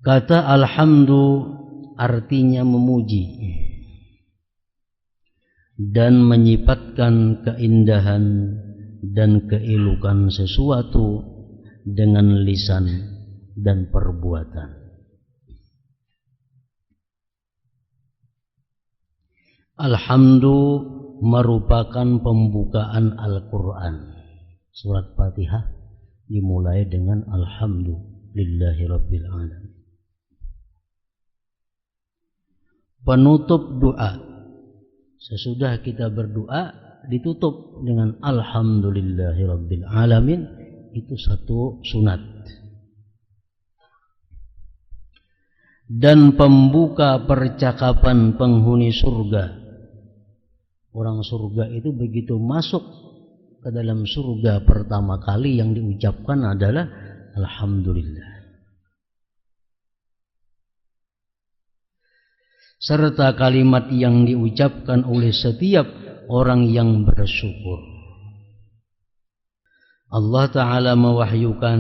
Kata alhamdu artinya memuji dan menyifatkan keindahan dan keelukan sesuatu dengan lisan dan perbuatan. Alhamdu merupakan pembukaan Al-Quran. Surat Fatihah dimulai dengan Alhamdulillahi Rabbil Alamin. Penutup doa. Sesudah kita berdoa ditutup dengan Alhamdulillahi Rabbil Alamin. Itu satu sunat. Dan pembuka percakapan penghuni surga. Orang surga itu begitu masuk ke dalam surga pertama kali yang diucapkan adalah Alhamdulillah. Serta kalimat yang diucapkan oleh setiap orang yang bersyukur. Allah Ta'ala mewahyukan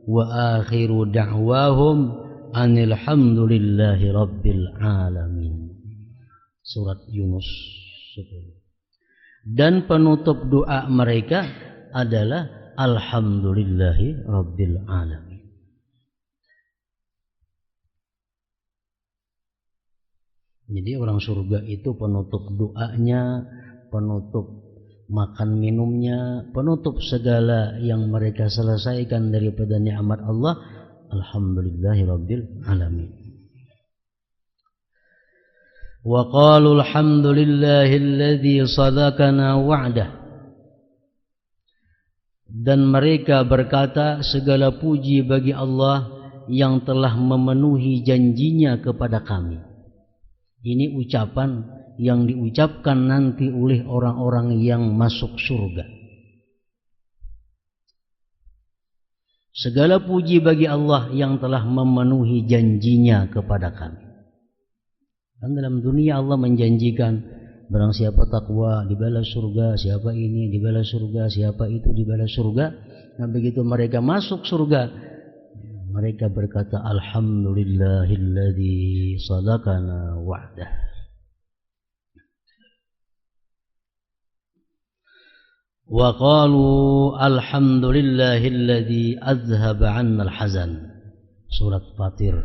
wa akhiru da'wahum anil hamdulillahi rabbil alamin. Surat Yunus 10. Dan penutup doa mereka adalah alhamdulillahi rabbil alamin. Jadi orang surga itu penutup doanya, penutup makan minumnya, penutup segala yang mereka selesaikan daripada nikmat Allah, alhamdulillahi rabbil alamin. Wa qalu alhamdulillahilladzi sadaqana wa'dah. Dan mereka berkata, segala puji bagi Allah yang telah memenuhi janjinya kepada kami. Ini ucapan yang diucapkan nanti oleh orang-orang yang masuk surga. Segala puji bagi Allah yang telah memenuhi janjinya kepada kami. Kan dalam dunia Allah menjanjikan barang siapa takwa dibalas surga, siapa ini dibalas surga, siapa itu dibalas surga. Nah begitu mereka masuk surga, mereka berkata alhamdulillahilladzi sadaqana wa'dah. Wa qalu alhamdulillahilladzi azhaba 'anna al-hazan. Surat Fatir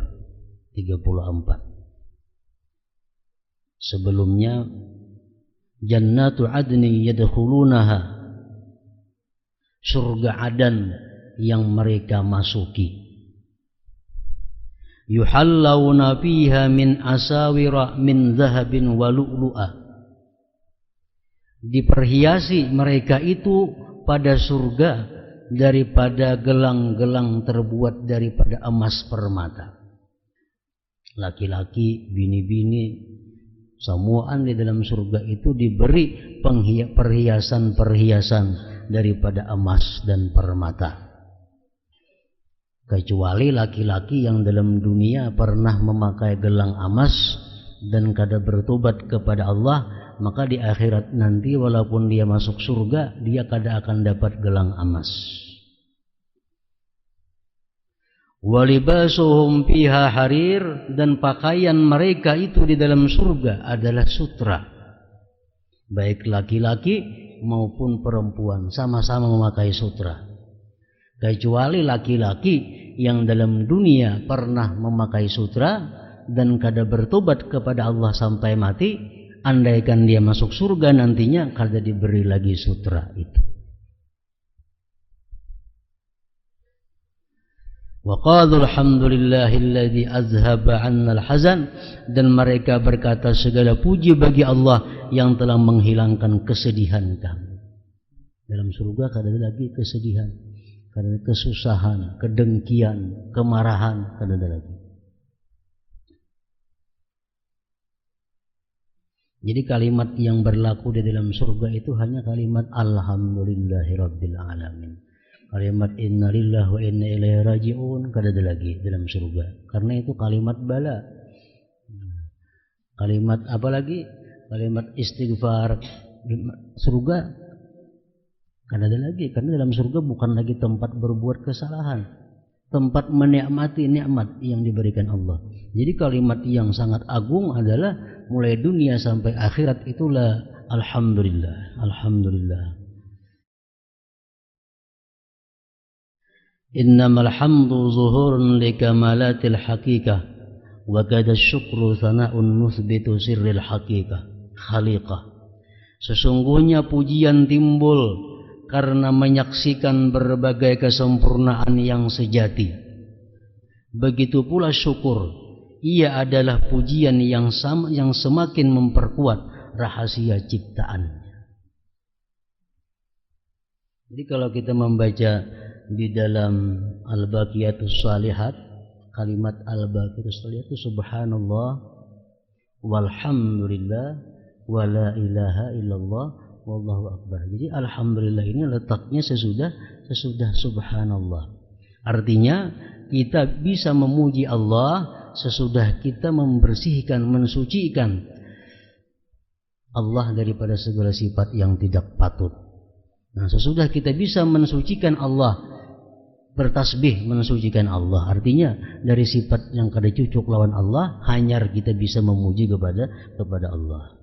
34. Sebelumnya jannatu adni yadkhulunaha, surga Adan yang mereka masuki. Yuhallawna fiha min asawira min zahabin wa lu'lu'a. Diperhiasi mereka itu pada surga daripada gelang-gelang terbuat daripada emas permata. Laki-laki, bini-bini, semuaan di dalam surga itu diberi perhiasan-perhiasan daripada emas dan permata. Kecuali laki-laki yang dalam dunia pernah memakai gelang emas dan kada bertobat kepada Allah, maka di akhirat nanti walaupun dia masuk surga, dia kada akan dapat gelang emas. Walibasuhum fiha harir, dan pakaian mereka itu di dalam surga adalah sutra. Baik laki-laki maupun perempuan sama-sama memakai sutra. Kecuali laki-laki yang dalam dunia pernah memakai sutra dan kada bertobat kepada Allah sampai mati, andaikan dia masuk surga nantinya kada diberi lagi sutra itu. Wa qalu alhamdulillahilladzi azhaba 'anna al-hazan, dan mereka berkata segala puji bagi Allah yang telah menghilangkan kesedihan kami. Dalam surga kada ada lagi kesedihan, kada ada kesusahan, kedengkian, kemarahan, kada ada lagi. Jadi kalimat yang berlaku di dalam surga itu hanya kalimat alhamdulillahirabbil alamin. Kalimat innalillahi wa inna ilaihi raji'un kada ada lagi dalam surga. Karena itu kalimat bala. Kalimat apa lagi? Kalimat istighfar. Surga kada ada lagi, karena dalam surga bukan lagi tempat berbuat kesalahan, tempat menikmati nikmat yang diberikan Allah. Jadi kalimat yang sangat agung adalah mulai dunia sampai akhirat itulah alhamdulillah, alhamdulillah. Innamal hamdu zuhurun likamalatil haqiqah wa kada syukru sana'un musbitu sirril haqiqah khaliqah. Sesungguhnya pujian timbul karena menyaksikan berbagai kesempurnaan yang sejati. Begitu pula syukur, ia adalah pujian yang semakin memperkuat rahasia ciptaannya. Jadi kalau kita membaca di dalam Al-Baqiyatus Shalihat, kalimat Al-Baqiyatus Shalihat itu subhanallah walhamdulillah wala ilaha illallah wallahu akbar. Jadi alhamdulillah ini letaknya sesudah subhanallah. Artinya kita bisa memuji Allah sesudah kita membersihkan, mensucikan Allah daripada segala sifat yang tidak patut. Nah, sesudah kita bisa mensucikan Allah, bertasbih mensucikan Allah, artinya dari sifat yang kada cucuk lawan Allah, hanyar kita bisa memuji kepada Allah.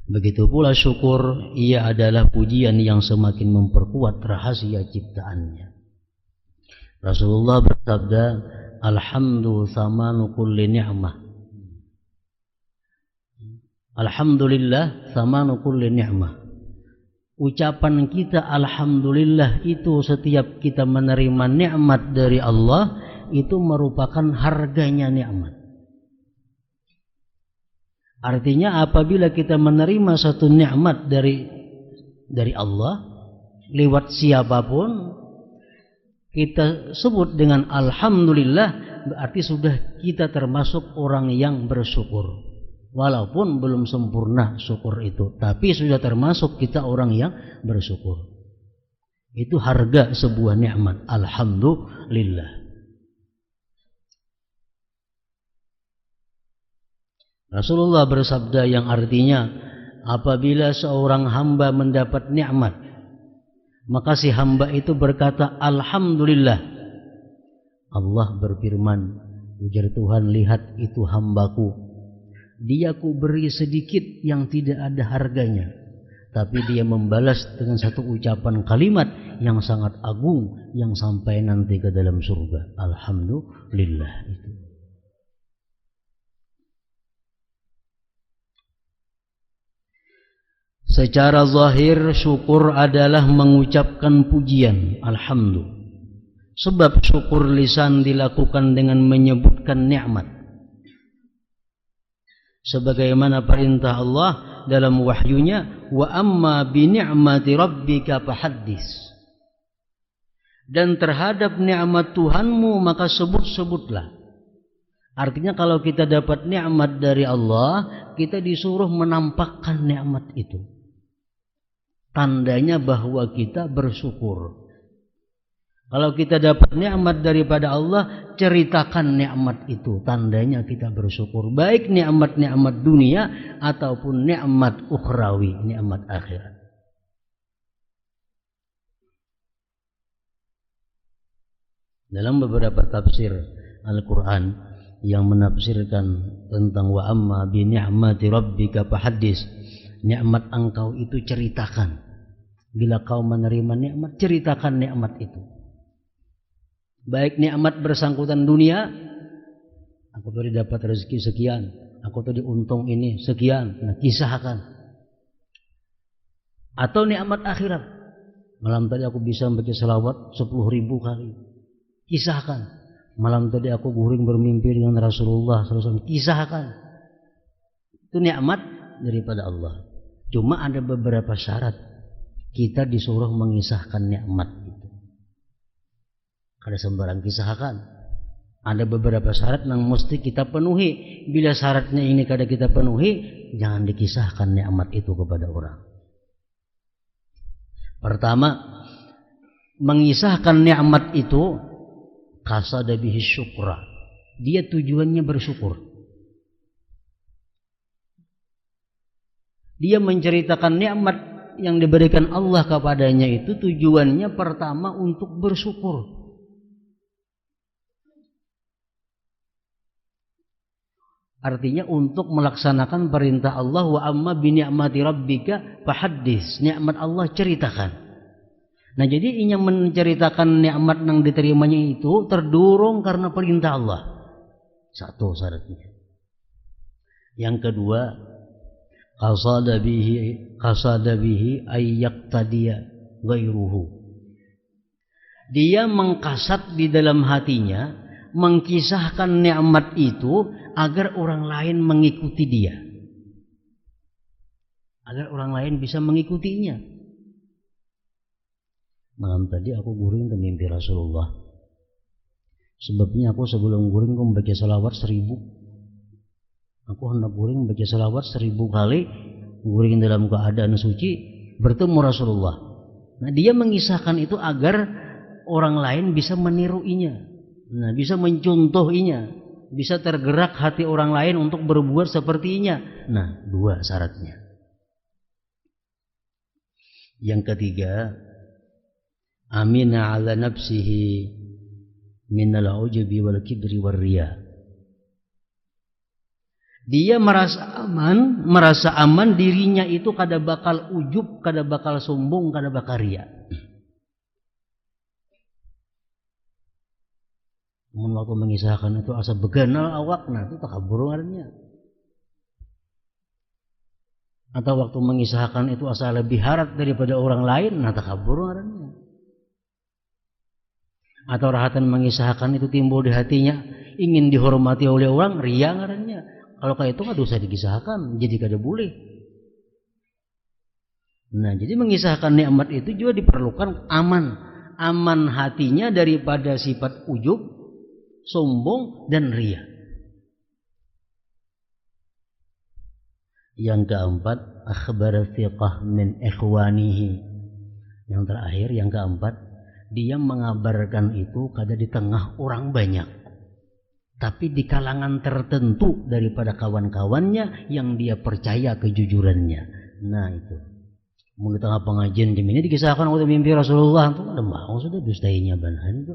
Begitu pula syukur, ia adalah pujian yang semakin memperkuat rahasia ciptaannya. Rasulullah bersabda, alhamdu thamanu kulli ni'mah. Alhamdulillah thamanu kulli ni'mah. Ucapan kita alhamdulillah itu setiap kita menerima nikmat dari Allah, itu merupakan harganya nikmat. Artinya apabila kita menerima satu nikmat dari Allah lewat siapapun, kita sebut dengan alhamdulillah, berarti sudah kita termasuk orang yang bersyukur. Walaupun belum sempurna syukur itu, tapi sudah termasuk kita orang yang bersyukur. Itu harga sebuah nikmat, alhamdulillah. Rasulullah bersabda yang artinya, apabila seorang hamba mendapat nikmat, maka si hamba itu berkata alhamdulillah. Allah berfirman, ujar Tuhan, lihat itu hambaku, dia ku beri sedikit yang tidak ada harganya, tapi dia membalas dengan satu ucapan kalimat yang sangat agung yang sampai nanti ke dalam surga. Alhamdulillah itu. Secara zahir syukur adalah mengucapkan pujian, alhamdulillah. Sebab syukur lisan dilakukan dengan menyebutkan nikmat. Sebagaimana perintah Allah dalam wahyunya, wa amma bi ni'mati rabbika fahaddits. Dan terhadap nikmat Tuhanmu maka sebut-sebutlah. Artinya kalau kita dapat nikmat dari Allah, kita disuruh menampakkan nikmat itu. Tandanya bahwa kita bersyukur. Kalau kita dapat nikmat daripada Allah, ceritakan nikmat itu. Tandanya kita bersyukur. Baik nikmat-nikmat dunia ataupun nikmat ukhrawi, nikmat akhirat. Dalam beberapa tafsir Al-Quran yang menafsirkan tentang wa amma bi ni'mati rabbika fahaddits, nikmat engkau itu ceritakan. Bila kau menerima nikmat, ceritakan nikmat itu. Baik nikmat bersangkutan dunia, aku tadi dapat rezeki sekian, aku tadi untung ini sekian, nah kisahkan. Atau nikmat akhirat, malam tadi aku bisa membaca selawat 10.000 kali, kisahkan. Malam tadi aku guring bermimpi dengan Rasulullah SAW, kisahkan. Itu nikmat daripada Allah. Cuma ada beberapa syarat. Kita disuruh mengisahkan nikmat itu. Kada sembarang kisahkan. Ada beberapa syarat yang mesti kita penuhi. Bila syaratnya ini kada kita penuhi, jangan dikisahkan nikmat itu kepada orang. Pertama, mengisahkan nikmat itu qasada bihi syukra. Dia tujuannya bersyukur. Dia menceritakan nikmat yang diberikan Allah kepadanya itu tujuannya pertama untuk bersyukur. Artinya untuk melaksanakan perintah Allah, wa amma bi ni'mati rabbika fahaddits. Nikmat Allah ceritakan. Nah, jadi ingin menceritakan nikmat yang diterimanya itu terdorong karena perintah Allah. Satu syaratnya. Yang kedua, qasada bihi ay yaqtadiya ghairuhu. Dia mengkasat di dalam hatinya, mengkisahkan nikmat itu agar orang lain mengikuti dia. Agar orang lain bisa mengikutinya. Malam tadi aku guring ke mimpi Rasulullah. Sebabnya aku sebelum guring aku membaca salawat 1000. Aku hendak guring membaca salawat 1000 kali. Guring dalam keadaan suci bertemu Rasulullah. Nah, dia mengisahkan itu agar orang lain bisa meniruinya. Nah, bisa mencontohinya. Bisa tergerak hati orang lain untuk berbuat sepertinya. Nah, 2 syaratnya. Yang ketiga, amina ala nafsihi minal ujubi wal kibri war riya. Dia merasa aman dirinya itu kada bakal ujub, kada bakal sombong, kada bakal riya. Waktu mengisahkan itu asa beganal awakna itu takabur ngarannya. Atau waktu mengisahkan itu asa lebih harap daripada orang lain, nah takabur ngarannya. Atau rahatan mengisahkan itu timbul di hatinya, ingin dihormati oleh orang, riya ngarannya. Kalau kayak itu nggak usah dikisahkan, jadi kada boleh. Nah, jadi mengisahkan nikmat itu juga diperlukan aman hatinya daripada sifat ujub, sombong dan riya. Yang keempat, akhbar thiqah min ikhwanihi. Yang terakhir, yang keempat, dia mengabarkan itu kada di tengah orang banyak, tapi di kalangan tertentu daripada kawan-kawannya yang dia percaya kejujurannya. Nah itu, mau di tengah pengajian di sini dikisahkan oleh mimpi Rasulullah itu ada mau sudah dustainya banhan itu.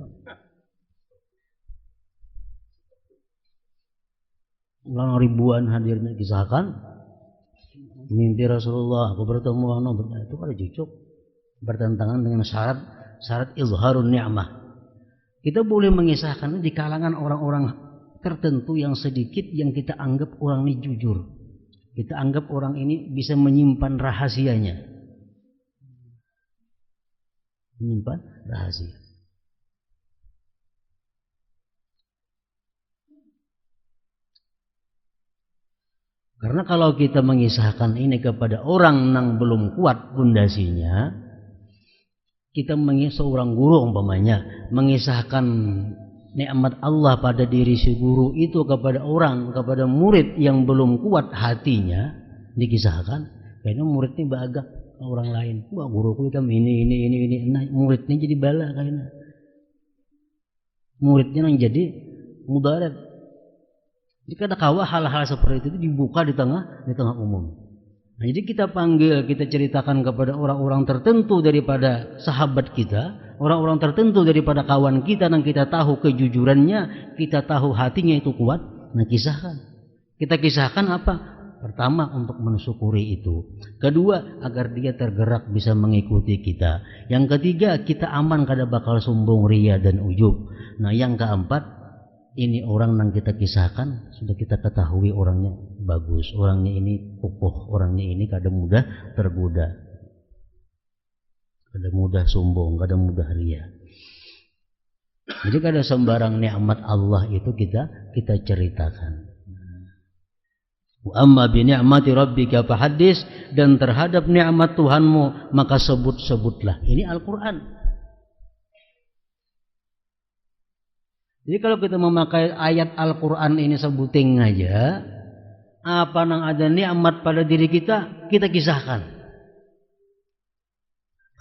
Ulang ribuan hadirnya kisahkan mimpi Rasulullah, aku bertemu anak itu kada cocok, bertentangan dengan syarat izharun ni'mah. Kita boleh mengisahkan di kalangan orang-orang tertentu yang sedikit yang kita anggap orang ini jujur. Kita anggap orang ini bisa menyimpan rahasianya. Menyimpan rahasia. Karena kalau kita mengisahkan ini kepada orang yang belum kuat pondasinya, kita seorang guru umpamanya mengisahkan nikmat Allah pada diri si guru itu kepada kepada murid yang belum kuat hatinya, dikisahkan, kayaknya muridnya bagak orang lain. Wah, guruku itu ini. Nah, muridnya jadi bala kayaknya. Muridnya yang jadi mudarat. Jika ada kawah hal-hal seperti itu dibuka di tengah umum. Nah, jadi kita panggil, kita ceritakan kepada orang-orang tertentu daripada sahabat kita, orang-orang tertentu daripada kawan kita yang kita tahu kejujurannya, kita tahu hatinya itu kuat. Nah, kisahkan. Kita kisahkan apa? Pertama, untuk mensyukuri itu. Kedua, agar dia tergerak bisa mengikuti kita. Yang ketiga, kita aman kada bakal sombong, riya dan ujub. Nah, yang keempat, ini orang yang kita kisahkan sudah kita ketahui orangnya bagus, orangnya ini kokoh, orangnya ini kadang mudah tergoda, kadang mudah sombong, kadang mudah riya. Jadi kadang sembarang nikmat Allah itu kita ceritakan. Wa amma bi ni'mati rabbika fahaddits, dan terhadap nikmat Tuhanmu maka sebut-sebutlah. Ini Al-Qur'an. Jadi kalau kita memakai ayat Al-Quran ini sebuting aja, apa yang ada nikmat pada diri kita kisahkan.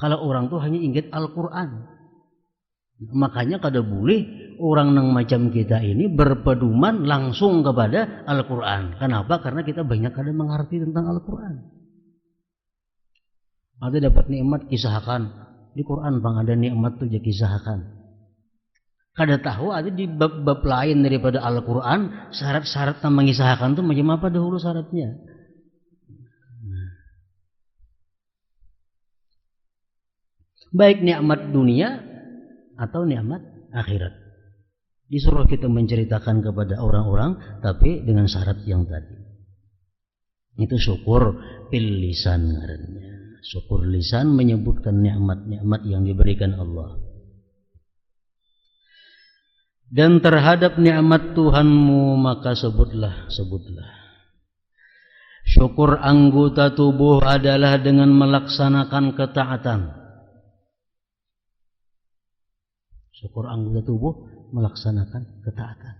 Kalau orang tuh hanya ingat Al-Quran, makanya kada boleh orang yang macam kita ini berpedoman langsung kepada Al-Quran. Kenapa? Karena kita banyak kada mengerti tentang Al-Quran. Ada dapat nikmat kisahkan. Di Quran bang ada nikmat tuh dia kisahkan. Kada tahu ada di bab-bab lain daripada Al-Quran syarat-syarat yang mengisahkan tuh macam apa dahulu syaratnya. Baik nikmat dunia atau nikmat akhirat. Disuruh kita menceritakan kepada orang-orang tapi dengan syarat yang tadi. Itu syukur bil lisan ngarannya. Syukur lisan menyebutkan nikmat-nikmat yang diberikan Allah. Dan terhadap nikmat Tuhanmu maka sebutlah. Syukur anggota tubuh adalah dengan melaksanakan ketaatan. Syukur anggota tubuh melaksanakan ketaatan.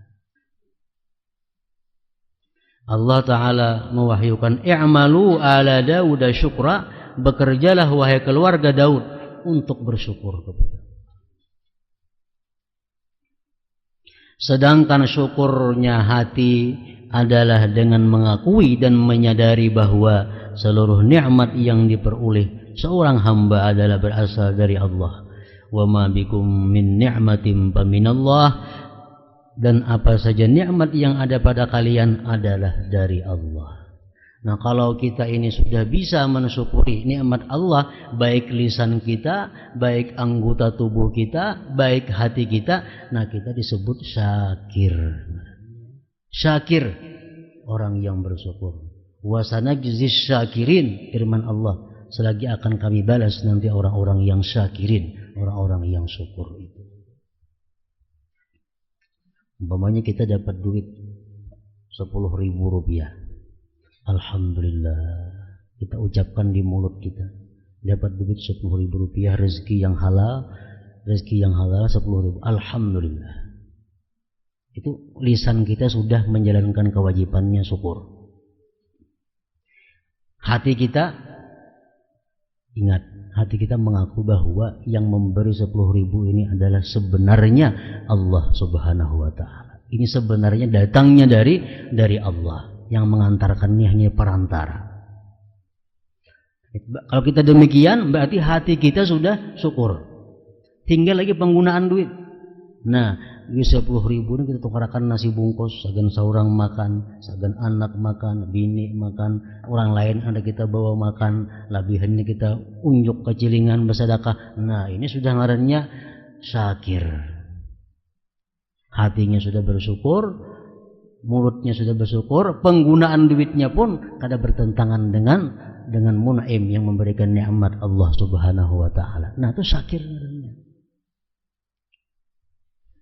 Allah Ta'ala mewahyukan i'malu ala Daud syukra, bekerjalah wahai keluarga Daud untuk bersyukur kepada. Sedangkan syukurnya hati adalah dengan mengakui dan menyadari bahwa seluruh nikmat yang diperoleh seorang hamba adalah berasal dari Allah. Wa ma bikum min ni'matin faminallah, dan apa saja nikmat yang ada pada kalian adalah dari Allah. Nah, kalau kita ini sudah bisa mensyukuri nikmat Allah, baik lisan kita, baik anggota tubuh kita, baik hati kita, nah kita disebut syakir. Syakir, orang yang bersyukur. Wa sanajzis syakirin, firman Allah, selagi akan kami balas nanti orang-orang yang syakirin, orang-orang yang syukur itu. Umpamanya kita dapat duit 10.000 rupiah. Alhamdulillah, kita ucapkan di mulut kita, dapat duit 10.000 rupiah, rezeki yang halal 10.000. Alhamdulillah. Itu lisan kita sudah menjalankan kewajibannya syukur. Hati kita ingat, hati kita mengaku bahwa yang memberi 10.000 ini adalah sebenarnya Allah Subhanahu wa Ta'ala. Ini sebenarnya datangnya dari Allah. Yang mengantarkannya hanya perantara. Kalau kita demikian, berarti hati kita sudah syukur. Tinggal lagi penggunaan duit. Nah, duit 10.000 ini kita tukarakan nasi bungkus, sagan seorang makan, sagan anak makan, bini makan, orang lain ada kita bawa makan, labihannya kita unjuk kecilingan bersedekah. Nah, ini sudah ngarannya syakir. Hatinya sudah bersyukur, mulutnya sudah bersyukur, penggunaan duitnya pun kada bertentangan dengan munaim yang memberikan nikmat Allah Subhanahu wa Ta'ala. Nah, itu syakir.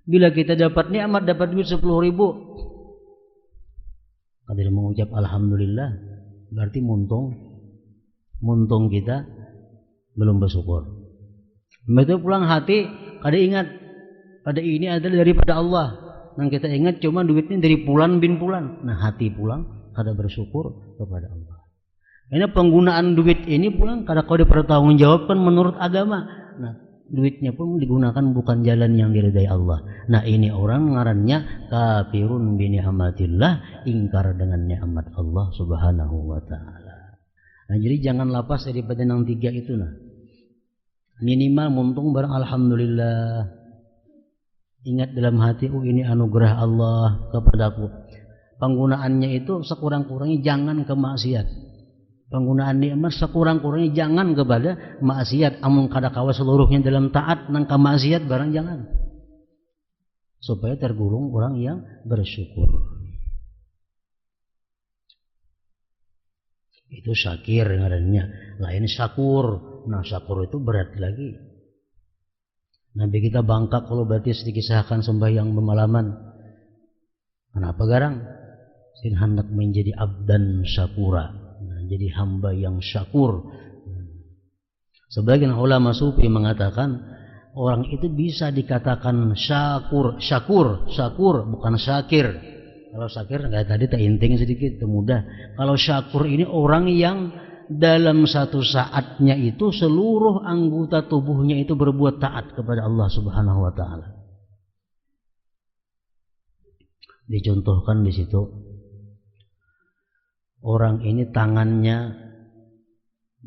Bila kita dapat nikmat, dapat duit 10.000, kada mengucap alhamdulillah, berarti muntung kita belum bersyukur. Begitu pulang hati, kada ingat pada ini adalah daripada Allah. Yang kita ingat cuma duitnya dari Fulan bin Fulan. Nah, hati pulang kada bersyukur kepada Allah. Ini penggunaan duit ini pulang kada kau dipertanggungjawabkan menurut agama. Nah, duitnya pun digunakan bukan jalan yang diridai Allah. Nah, ini orang ngarannya kafirun bi ni'matillah, ingkar dengan nikmat Allah Subhanahu wa Ta'ala. Nah, jadi jangan lapas daripada yang 3 itu nah. Minimal muntung barang alhamdulillah. Ingat dalam hati, ini anugerah Allah kepadaku. Penggunaannya itu sekurang-kurangnya jangan ke maksiat. Penggunaan nikmat sekurang-kurangnya jangan kepada maksiat. Amun kada kawa seluruhnya dalam taat nang ke maksiat barang jangan. Supaya tergolong orang yang bersyukur. Itu syakir ngarannya. Lain syakur. Nah, syakur itu berat lagi. Nabi kita bangkak kalau berarti dikisahkan sembahyang bermalaman. Kenapa garang? Sin hendak menjadi abdan syakura. Nah, jadi hamba yang syakur. Sebagian ulama sufi mengatakan orang itu bisa dikatakan syakur bukan syakir. Kalau syakir nggak tadi tak inting sedikit, mudah. Kalau syakur ini orang yang dalam satu saatnya itu seluruh anggota tubuhnya itu berbuat taat kepada Allah Subhanahu wa Ta'ala. Dicontohkan di situ, orang ini tangannya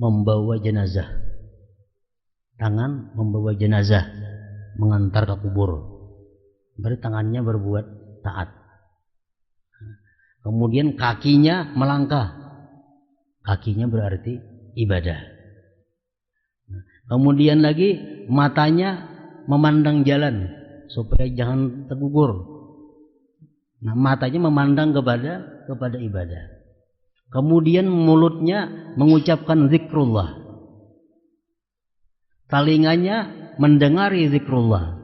membawa jenazah. Tangan membawa jenazah, mengantar ke kubur. Berarti tangannya berbuat taat. Kemudian kakinya melangkah. Kakinya berarti ibadah. Kemudian lagi matanya memandang jalan supaya jangan tergugur. Nah, matanya memandang kepada ibadah. Kemudian mulutnya mengucapkan zikrullah. Talinganya mendengari zikrullah.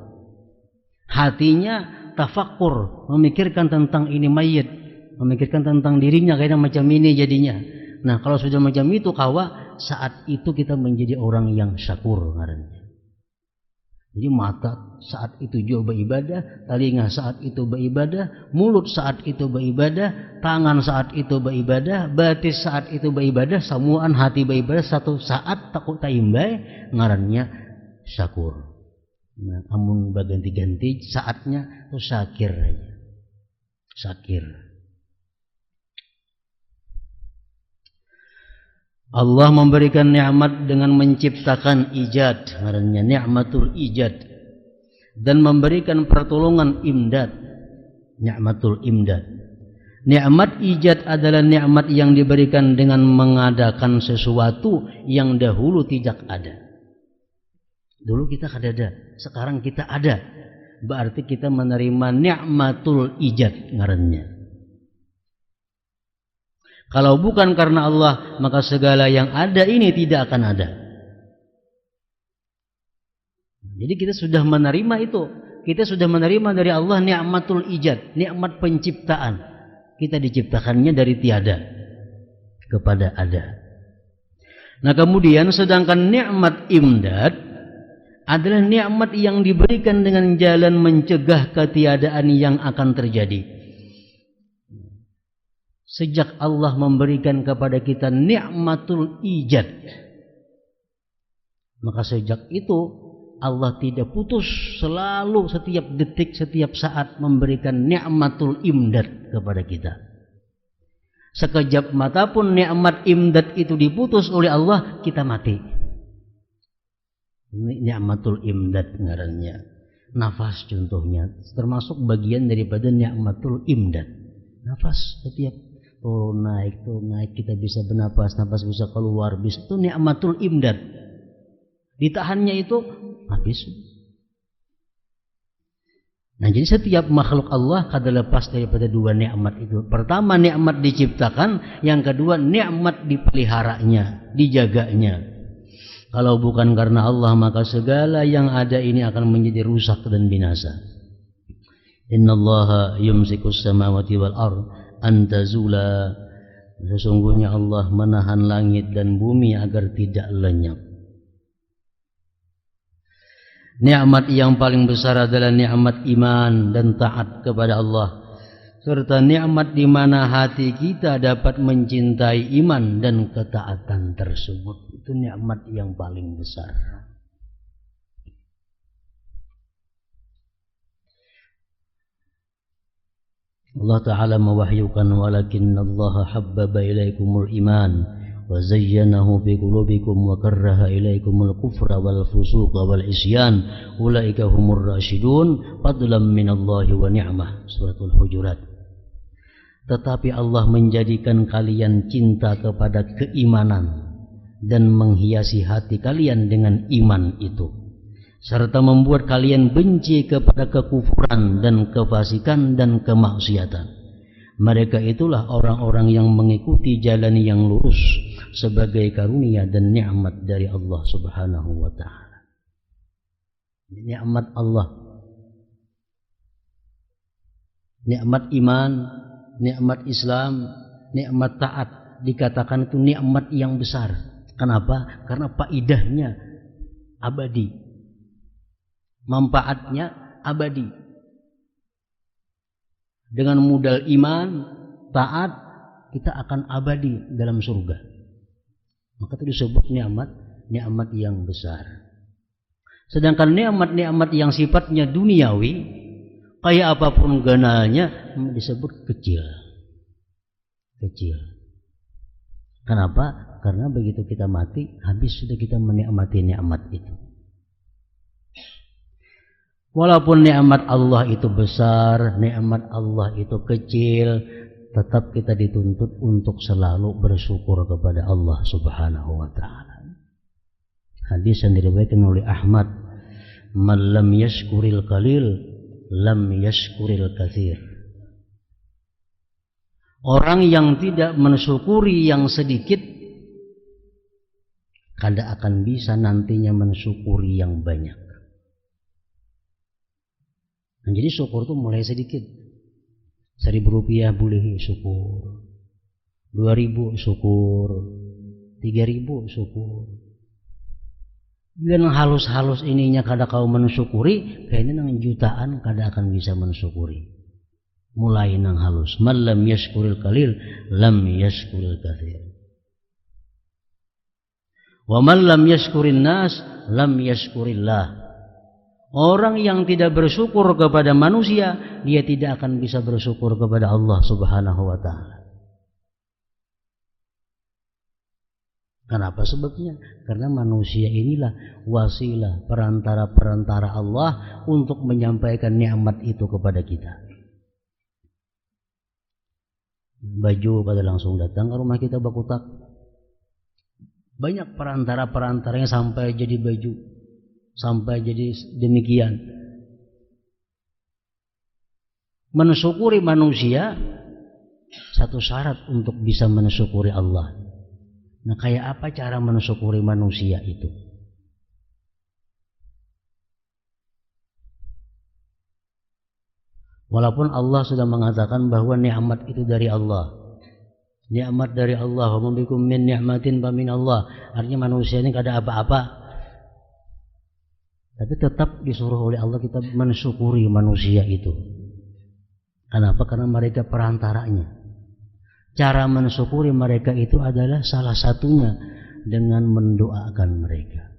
Hatinya tafakkur, memikirkan tentang ini mayit, memikirkan tentang dirinya kayak macam ini jadinya. Nah, kalau sudah macam itu kawa, saat itu kita menjadi orang yang syakur ngarannya. Jadi mata saat itu juga beribadah, telinga saat itu beribadah, mulut saat itu beribadah, tangan saat itu beribadah, batis saat itu beribadah, samuan hati beribadah, satu saat takut taimbai ngarannya syakur. Nah, amun berganti-ganti saatnya itu syakir aja. Syakir. Allah memberikan nikmat dengan menciptakan ijad, ngarannya nikmatul ijad, dan memberikan pertolongan imdad, nikmatul imdad. Nikmat ijad adalah nikmat yang diberikan dengan mengadakan sesuatu yang dahulu tidak ada. Dulu kita kada ada, sekarang kita ada. Berarti kita menerima nikmatul ijad ngarannya. Kalau bukan karena Allah, maka segala yang ada ini tidak akan ada. Jadi kita sudah menerima itu. Kita sudah menerima dari Allah nikmatul ijad, nikmat penciptaan. Kita diciptakannya dari tiada kepada ada. Nah, kemudian sedangkan nikmat imdad adalah nikmat yang diberikan dengan jalan mencegah ketiadaan yang akan terjadi. Sejak Allah memberikan kepada kita nikmatul ijad, maka sejak itu Allah tidak putus, selalu setiap detik, setiap saat memberikan nikmatul imdad kepada kita. Sekejap mata pun nikmat imdad itu diputus oleh Allah, kita mati. Nikmatul imdad ngarannya. Nafas contohnya termasuk bagian daripada nikmatul imdad. Nafas setiap naik kita bisa bernapas, napas bisa keluar, bisa itu nikmatul imdad. Ditahannya itu habis. Nah, jadi setiap makhluk Allah kada lepas daripada dua nikmat itu. Pertama nikmat diciptakan, yang kedua nikmat dipeliharanya, dijaganya. Kalau bukan karena Allah, maka segala yang ada ini akan menjadi rusak dan binasa. Innallaha yumsikus samawati wal ardh antazula, sesungguhnya Allah menahan langit dan bumi agar tidak lenyap. Nikmat yang paling besar adalah nikmat iman dan taat kepada Allah, serta nikmat di mana hati kita dapat mencintai iman dan ketaatan tersebut. Itu nikmat yang paling besar. Allah Ta'ala mewahyukan, walakinna Allah habbaba ilaikumul iman wa zayyanahu fi qulubikum wa karraha ilaikumul kufra wal fusuqa wal isyan ulaika humur rasyidun fadlan minallahi wa ni'mah. Suratul Hujurat. Tetapi Allah menjadikan kalian cinta kepada keimanan dan menghiasi hati kalian dengan iman itu, serta membuat kalian benci kepada kekufuran dan kefasikan dan kemaksiatan. Mereka itulah orang-orang yang mengikuti jalan yang lurus sebagai karunia dan nikmat dari Allah Subhanahu wa ta'ala. Nikmat Allah, nikmat iman, nikmat Islam, nikmat taat, dikatakan itu nikmat yang besar. Kenapa? Karena faedahnya abadi, manfaatnya abadi. Dengan modal iman, taat, kita akan abadi dalam surga. Maka itu disebut nikmat yang besar. Sedangkan nikmat-nikmat yang sifatnya duniawi, kayak apapun ganalnya, disebut kecil. Kecil. Kenapa? Karena begitu kita mati, habis sudah kita menikmati nikmat itu. Walaupun nikmat Allah itu besar, nikmat Allah itu kecil, tetap kita dituntut untuk selalu bersyukur kepada Allah Subhanahu wa taala. Hadis yang diriwayatkan oleh Ahmad, "Man lam yashkuril qalil, lam yashkuril katsir." Orang yang tidak mensyukuri yang sedikit, kada akan bisa nantinya mensyukuri yang banyak. Nah, jadi syukur itu mulai sedikit. 1.000 rupiah boleh syukur, 2.000 syukur, 3.000 syukur. Dan halus-halus ininya kada kau mensyukuri, kayaknya nang jutaan kada akan bisa mensyukuri. Mulai nang halus. Man lam yashkuril qalil, lam yashkuril katsir. Wa man lam yashkurin nas, lam yashkurillah. Orang yang tidak bersyukur kepada manusia, dia tidak akan bisa bersyukur kepada Allah Subhanahu wa taala. Kenapa sebabnya? Karena manusia inilah wasilah, perantara Allah untuk menyampaikan nikmat itu kepada kita. Baju pada langsung datang ke rumah kita bakutak. Banyak perantara-perantaranya sampai jadi baju, sampai jadi demikian. Mensyukuri manusia satu syarat untuk bisa mensyukuri Allah. Nah, kayak apa cara mensyukuri manusia itu? Walaupun Allah sudah mengatakan bahwa nikmat itu dari Allah. Nikmat dari Allah, wa bikum min ni'matin fa min Allah. Artinya manusia ini kada apa-apa. Tapi tetap disuruh oleh Allah kita mensyukuri manusia itu. Kenapa? Karena mereka perantaranya. Cara mensyukuri mereka itu adalah salah satunya dengan mendoakan mereka.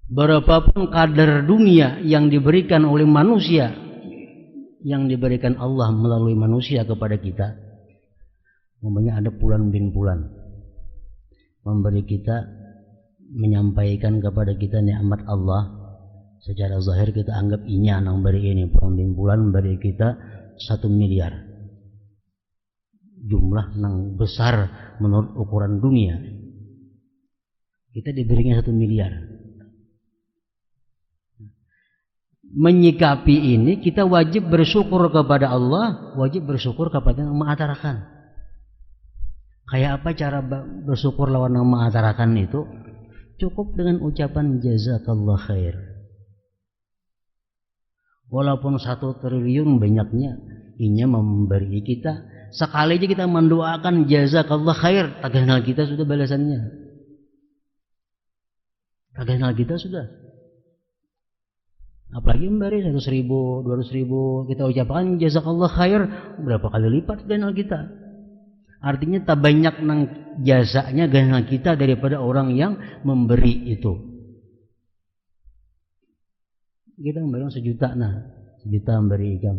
Berapapun kadar dunia yang diberikan oleh manusia, yang diberikan Allah melalui manusia kepada kita, umpamanya ada pulan bin pulan memberi kita, menyampaikan kepada kita nikmat Allah. Secara zahir kita anggap inya nang beri ini, pulan bin pulan beri kita 1 miliar. Jumlah nang besar menurut ukuran dunia. Kita diberinya 1 miliar. Menyikapi ini kita wajib bersyukur kepada Allah, wajib bersyukur kepada yang mengatakan. Kayak apa cara bersyukur lawan yang mengatakan itu? Cukup dengan ucapan jazakallah khair. Walaupun 1 triliun banyaknya, inya memberi kita. Sekali aja kita mendoakan jazakallah khair, taganal kita sudah balasannya. Taganal kita sudah. Apalagi memberi 100.000, 200.000, kita ucapkan jazakallah khair, berapa kali lipat ganal kita. Artinya tak banyak nang jasanya ganal kita daripada orang yang memberi itu. Kita memberi 1 juta, nah 1 juta memberikan,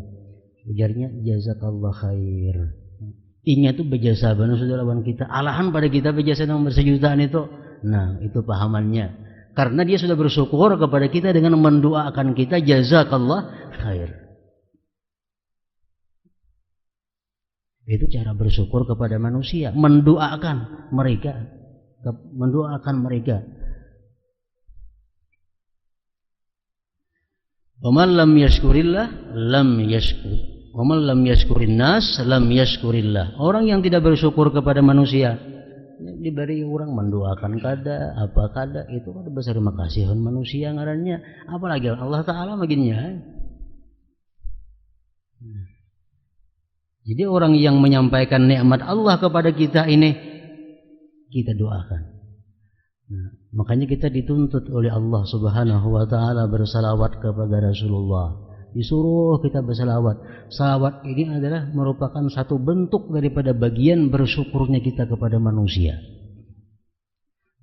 ujarnya jazakallah khair. Inya tuh berjasa benar sudah lawan kita, alahan pada kita berjasa nomor 1 jutaan itu. Nah itu pahamannya, karena dia sudah bersyukur kepada kita dengan mendoakan kita jazakallah khair. Itu cara bersyukur kepada manusia, mendoakan mereka, Waman lam yashkurillah lam yashkur. Waman lam yashkurin nas lam yashkurillah. Orang yang tidak bersyukur kepada manusia, diberi orang mendoakan kada, apa kada, itu kada besar makasihan manusia ngarannya. Apalagi Allah Ta'ala baginnya. Jadi orang yang menyampaikan nikmat Allah kepada kita ini, kita doakan. Nah, makanya kita dituntut oleh Allah Subhanahu wa taala bersalawat kepada Rasulullah. Disuruh kita bersalawat. Salawat ini adalah merupakan satu bentuk daripada bagian bersyukurnya kita kepada manusia.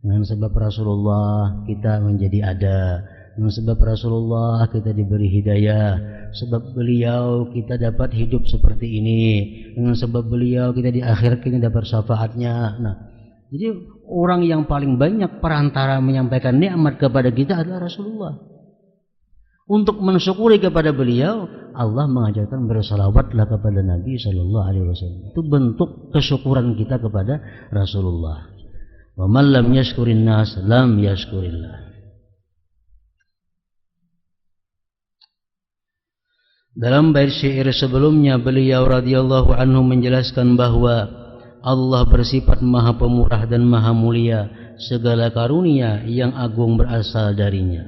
Dengan sebab Rasulullah kita menjadi ada, Dengan sebab Rasulullah kita diberi hidayah, sebab beliau kita dapat hidup seperti ini, dengan sebab beliau kita di akhir ini dapat syafaatnya. Nah, jadi orang yang paling banyak perantara menyampaikan nikmat kepada kita adalah Rasulullah. Untuk mensyukuri kepada beliau, Allah mengajarkan bersalawatlah kepada Nabi Sallallahu Alaihi Wasallam. Itu bentuk kesyukuran kita kepada Rasulullah. Wa man lam yashkurin nas lam yashkurillah. Dalam bait syair sebelumnya beliau radhiyallahu anhu menjelaskan bahwa Allah bersifat maha pemurah dan maha mulia, segala karunia yang agung berasal darinya.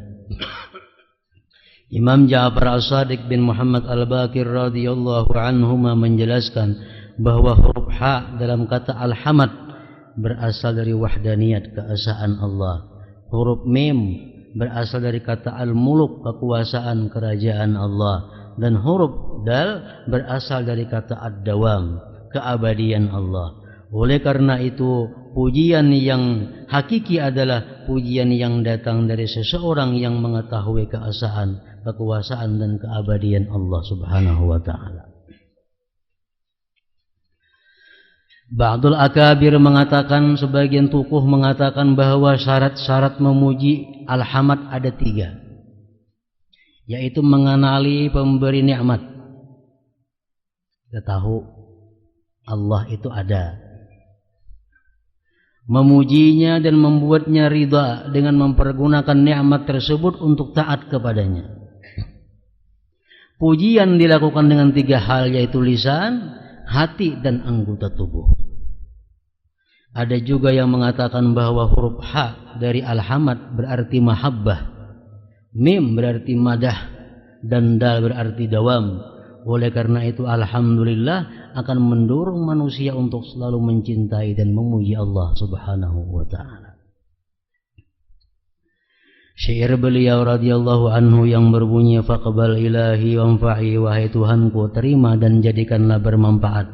Imam Ja'far As-Shadiq bin Muhammad Al-Baqir radhiyallahu anhuma menjelaskan bahwa huruf ha dalam kata al-hamad berasal dari wahdaniyat, keesaan Allah. Huruf mim berasal dari kata al-muluk, kekuasaan kerajaan Allah. Dan huruf dal berasal dari kata ad-dawam, keabadian Allah. Oleh karena itu, pujian yang hakiki adalah pujian yang datang dari seseorang yang mengetahui keesaan, kekuasaan dan keabadian Allah Subhanahu wa taala. Ba'dul akabir mengatakan, sebagian tokoh mengatakan bahwa syarat-syarat memuji al-hamad ada 3. Yaitu mengenali pemberi nikmat. Kita tahu Allah itu ada. Memujinya dan membuatnya ridha dengan mempergunakan nikmat tersebut untuk taat kepadanya. Pujian dilakukan dengan 3 hal, yaitu lisan, hati, dan anggota tubuh. Ada juga yang mengatakan bahwa huruf ha dari al-hamad berarti mahabbah, mim berarti madah, dan dal berarti dawam. Oleh karena itu alhamdulillah akan mendorong manusia untuk selalu mencintai dan memuji Allah Subhanahu wa taala. Syair beliau radhiyallahu anhu yang berbunyi, faqbal ilahi wanfa'i, wahai Tuhanku terima dan jadikanlah bermanfaat.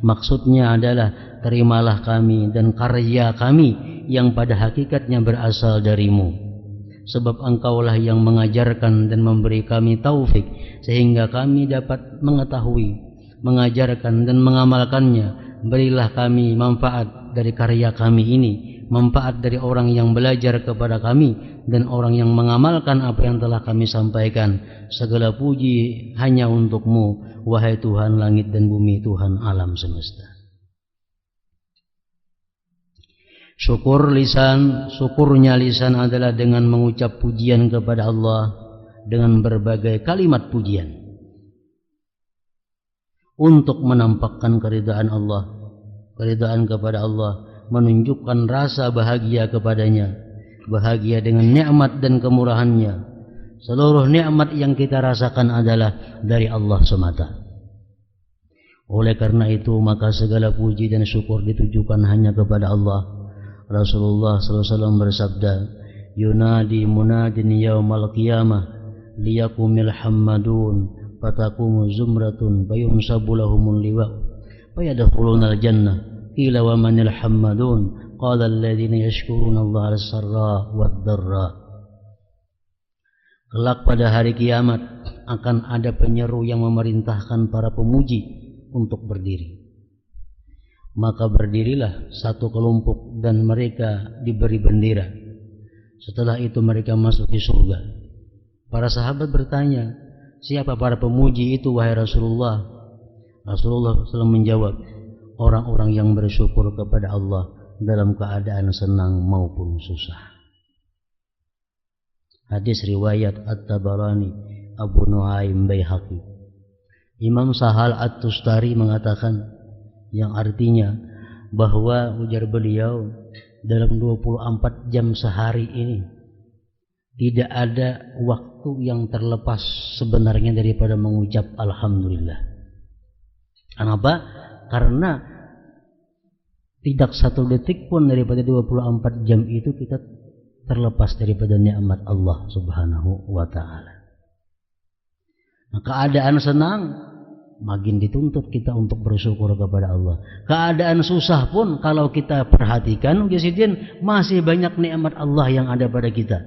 Maksudnya adalah terimalah kami dan karya kami yang pada hakikatnya berasal darimu. Sebab engkaulah yang mengajarkan dan memberi kami taufik sehingga kami dapat mengetahui, mengajarkan dan mengamalkannya. Berilah kami manfaat dari karya kami ini, manfaat dari orang yang belajar kepada kami dan orang yang mengamalkan apa yang telah kami sampaikan. Segala puji hanya untukmu, wahai Tuhan langit dan bumi, Tuhan alam semesta. Syukurnya lisan adalah dengan mengucap pujian kepada Allah dengan berbagai kalimat pujian untuk menampakkan keridaan Allah, keridaan kepada Allah, menunjukkan rasa bahagia kepadanya, bahagia dengan nikmat dan kemurahannya. Seluruh nikmat yang kita rasakan adalah dari Allah semata. Oleh karena itu maka segala puji dan syukur ditujukan hanya kepada Allah. Rasulullah SAW bersabda, yunadi munadin yaumal qiyamah liyakumil hammadun fatakumu zumratun fayunsabu lahumul liwa fayadkhuluna al-jannah qila wa manil hammadun qala alladhina yashkuruna Allah al-sarra wad-dharra. Kelak pada hari kiamat akan ada penyeru yang memerintahkan para pemuji untuk berdiri. Maka berdirilah satu kelompok dan mereka diberi bendera. Setelah itu mereka masuk di surga. Para sahabat bertanya, siapa para pemuji itu wahai Rasulullah? Rasulullah SAW menjawab, orang-orang yang bersyukur kepada Allah dalam keadaan senang maupun susah. Hadis riwayat At-Tabarani, Abu Nuaim, Baihaqi. Imam Sahal At-Tustari mengatakan, yang artinya bahwa ujar beliau dalam 24 jam sehari ini tidak ada waktu yang terlepas sebenarnya daripada mengucap alhamdulillah. Kenapa? Karena tidak satu detik pun daripada 24 jam itu kita terlepas daripada nikmat Allah Subhanahu wa taala. Nah, keadaan senang makin dituntut kita untuk bersyukur kepada Allah. Keadaan susah pun kalau kita perhatikan, masih banyak nikmat Allah yang ada pada kita.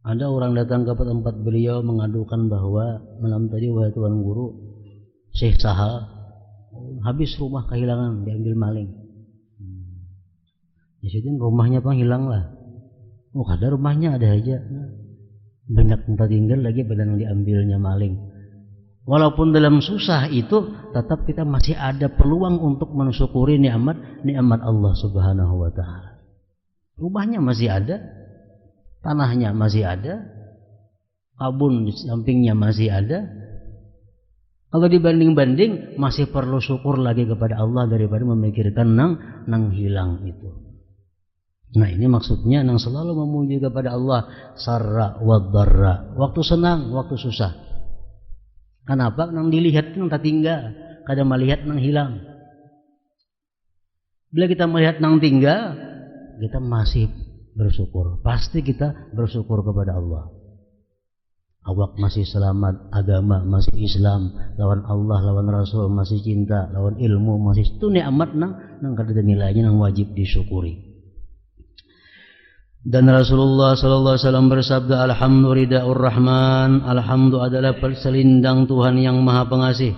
Ada orang datang ke tempat beliau mengadukan bahwa malam tadi wahai tuan guru, Syekh Sahal habis rumah kehilangan, diambil maling. Di situ rumahnya pun hilang lah. Oh, ada rumahnya ada aja. Banyak tempat tinggal lagi pada yang diambilnya maling. Walaupun dalam susah itu, tetap kita masih ada peluang untuk mensyukuri nikmat Allah Subhanahu wa taala. Rumahnya masih ada, tanahnya masih ada, kebun di sampingnya masih ada. Kalau dibanding-banding masih perlu syukur lagi kepada Allah daripada memikirkan nang hilang itu. Nah, ini maksudnya nang selalu memuji kepada Allah sarra wa dharra. Waktu senang, waktu susah. Kenapa? Nang dilihat nang tinggal, kadang melihat nang hilang. Bila kita melihat nang tinggal, kita masih bersyukur. Pasti kita bersyukur kepada Allah. Awak masih selamat, agama masih Islam, lawan Allah, lawan Rasul masih cinta, lawan ilmu masih itu nikmat nang kada nilainya nang wajib disyukuri. Dan Rasulullah sallallahu alaihi wasallam bersabda, alhamdulillahi rahman, alhamdu adalah perselindang Tuhan yang Maha Pengasih.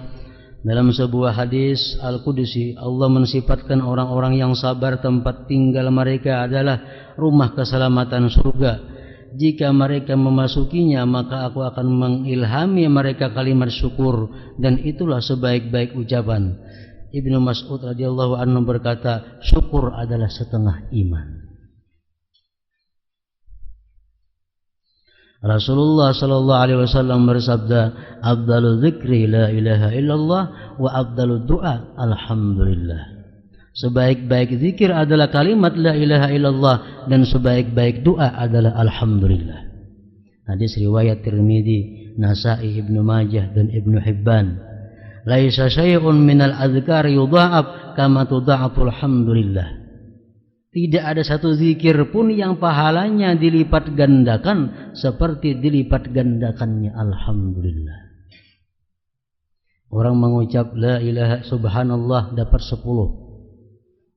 Dalam sebuah hadis Al-Qudsi, Allah mensifatkan orang-orang yang sabar tempat tinggal mereka adalah rumah keselamatan surga. Jika mereka memasukinya, maka aku akan mengilhami mereka kalimat syukur, dan itulah sebaik-baik ucapan. Ibnu Mas'ud radhiyallahu anhu berkata, syukur adalah setengah iman. Rasulullah sallallahu alaihi wasallam bersabda, afdalu dzikri la ilaha illallah wa afdalu du'a alhamdulillah. Sebaik-baik zikir adalah kalimat la ilaha illallah, dan sebaik-baik doa adalah alhamdulillah. Hadis riwayat Tirmidzi, Nasa'i, Ibnu Majah dan Ibnu Hibban. Laisa syai'un minal adzkar yudha'af kama tudha'aful hamdulillah. Tidak ada satu zikir pun yang pahalanya dilipat gandakan seperti dilipat gandakannya alhamdulillah. Orang mengucap la ilaha subhanallah dapat 10.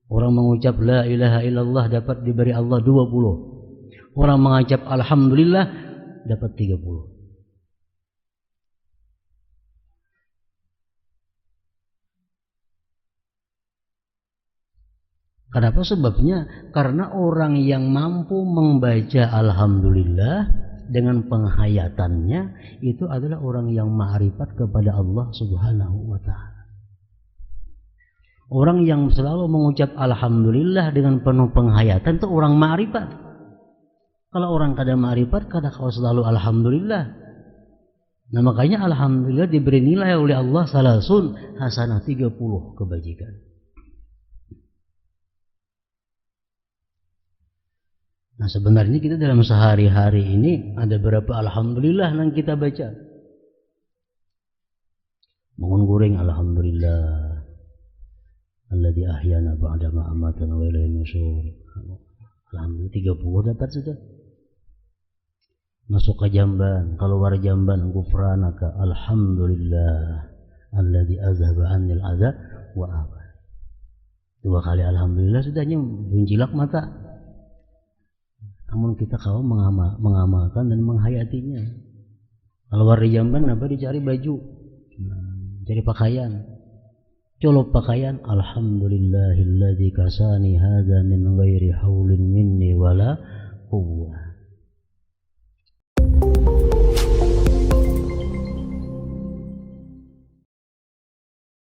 Orang mengucap la ilaha illallah dapat diberi Allah 20. Orang mengucap alhamdulillah dapat 30. Kenapa sebabnya? Karena orang yang mampu membaca alhamdulillah dengan penghayatannya itu adalah orang yang ma'rifat kepada Allah Subhanahu wa taala. Orang yang selalu mengucap alhamdulillah dengan penuh penghayatan itu orang ma'rifat. Kalau orang kada ma'rifat, kada kau selalu alhamdulillah. Nah, makanya alhamdulillah diberi nilai oleh Allah salasun hasanah 30 kebajikan. Nah, sebenarnya kita dalam sehari-hari ini ada berapa alhamdulillah yang kita baca. Bangun guring alhamdulillah. Alladzi ahyana ba'da ma amatana wa ilaihi nusyur. Alhamdulillah 30 dapat sudah. Masuk ke jamban, keluar jamban ghufranaka alhamdulillah alladzi azhaba 'anil adza wa afa. 2 kali alhamdulillah sudahnya bunjilak mata. Namun kita kaum mengamalkan dan menghayatinya. Keluar di jamban apa dicari baju, cari pakaian. Colok pakaian, alhamdulillahilladzi kasani hadza min ghairi haulin minni wala quwwah.